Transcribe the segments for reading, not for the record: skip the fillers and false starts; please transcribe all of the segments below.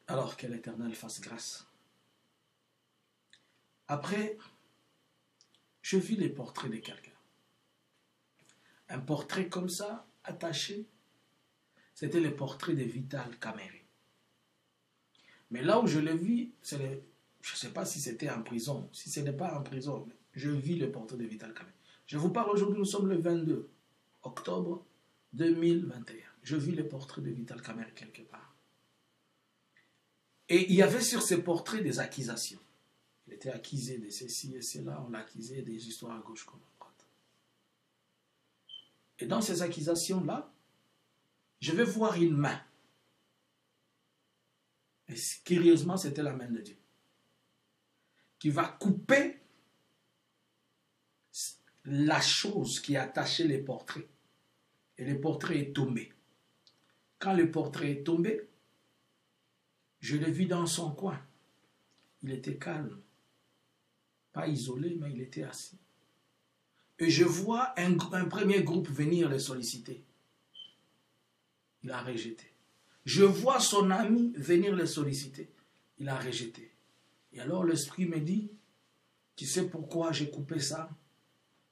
Alors que l'Éternel fasse grâce. Après, je vis les portraits de quelqu'un. Un portrait comme ça, attaché, c'était le portrait de Vital Kamerhe. Mais là où je le vis, je ne sais pas si c'était en prison. Si ce n'est pas en prison, je vis le portrait de Vital Kamerhe. Je vous parle aujourd'hui, nous sommes le 22 octobre 2021. Je vis le portrait de Vital Kamerhe quelque part. Et il y avait sur ces portraits des accusations. Il était accusé de ceci et cela, on l'accusait des histoires à gauche comme à droite. Et dans ces accusations-là, je vais voir une main. Et curieusement, c'était la main de Dieu. Qui va couper la chose qui attachait les portraits. Et le portrait est tombé. Quand le portrait est tombé, je l'ai vu dans son coin. Il était calme. Pas isolé, mais il était assis. Et je vois un premier groupe venir le solliciter. Il a rejeté. Je vois son ami venir le solliciter. Il a rejeté. Et alors l'esprit me dit, tu sais pourquoi j'ai coupé ça?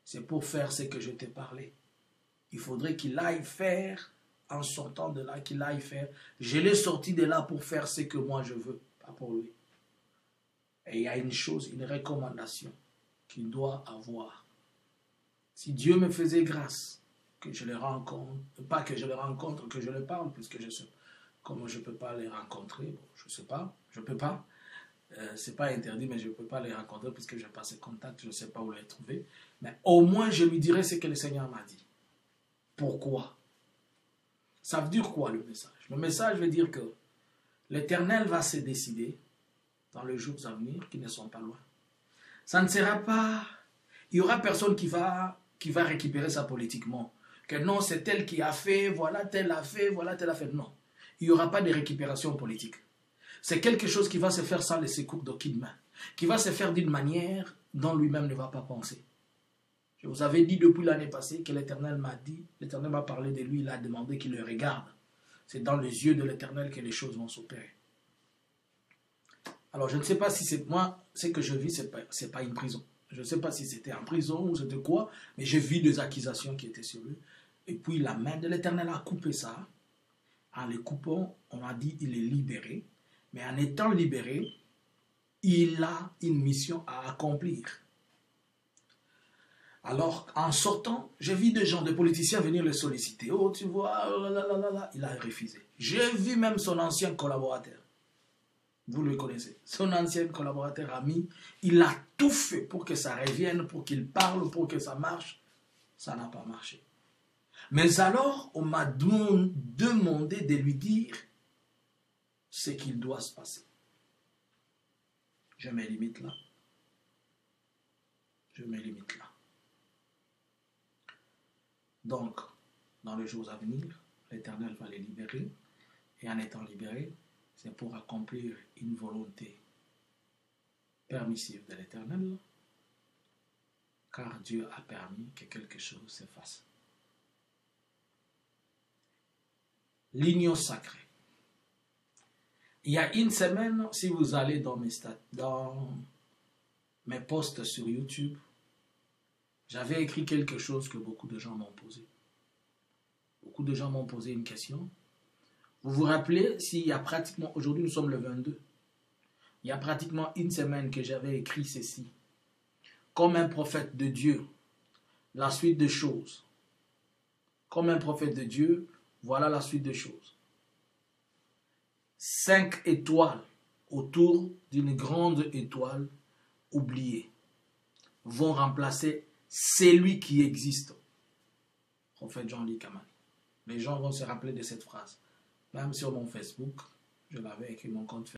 C'est pour faire ce que je t'ai parlé. Il faudrait qu'il aille faire, en sortant de là, qu'il aille faire. Je l'ai sorti de là pour faire ce que moi je veux, pas pour lui. Et il y a une chose, une recommandation qu'il doit avoir. Si Dieu me faisait grâce, que je le rencontre, pas que je le rencontre, que je le parle, puisque je sais, comme je ne peux pas les rencontrer, bon, je ne sais pas, je ne peux pas. C'est pas interdit, mais je ne peux pas les rencontrer puisque je n'ai pas ces contacts, je ne sais pas où les trouver. Mais au moins, je lui dirai ce que le Seigneur m'a dit. Pourquoi? Ça veut dire quoi le message? Le message veut dire que l'Éternel va se décider dans les jours à venir qui ne sont pas loin. Ça ne sera pas... Il n'y aura personne qui va récupérer ça politiquement. Que non, c'est tel qui a fait, voilà tel a fait, voilà tel a fait. Non. Il n'y aura pas de récupération politique. C'est quelque chose qui va se faire sans le secours d'aucune main. Qui va se faire d'une manière dont lui-même ne va pas penser. Je vous avais dit depuis l'année passée que l'Éternel m'a dit, l'Éternel m'a parlé de lui, il a demandé qu'il le regarde. C'est dans les yeux de l'Éternel que les choses vont s'opérer. Alors je ne sais pas si c'est moi, ce que je vis, c'est pas une prison. Je ne sais pas si c'était en prison ou c'était quoi, mais j'ai vu des accusations qui étaient sur lui. Et puis la main de l'Éternel a coupé ça. En les coupant, on a dit il est libéré. Mais en étant libéré, il a une mission à accomplir. Alors, en sortant, j'ai vu des gens, des politiciens venir le solliciter. Oh, tu vois, oh là là là là. Il a refusé. J'ai vu même son ancien collaborateur. Vous le connaissez. Son ancien collaborateur ami, il a tout fait pour que ça revienne, pour qu'il parle, pour que ça marche. Ça n'a pas marché. Mais alors, on m'a demandé de lui dire ce qu'il doit se passer. Je me limite là. Je me limite là. Donc, dans les jours à venir, l'Éternel va les libérer. Et en étant libérés, c'est pour accomplir une volonté permissive de l'Éternel, car Dieu a permis que quelque chose se fasse. L'union sacrée. Il y a une semaine, si vous allez dans mes posts sur YouTube, j'avais écrit quelque chose que beaucoup de gens m'ont posé. Beaucoup de gens m'ont posé une question. Vous vous rappelez, s'il y a pratiquement, aujourd'hui nous sommes le 22, il y a pratiquement une semaine que j'avais écrit ceci. Comme un prophète de Dieu, la suite des choses. Comme un prophète de Dieu, voilà la suite des choses. 5 étoiles autour d'une grande étoile oubliée vont remplacer celui qui existe. Prophète Jean-Luc Kamani. Les gens vont se rappeler de cette phrase. Même sur mon Facebook, je l'avais écrit mon compte Facebook.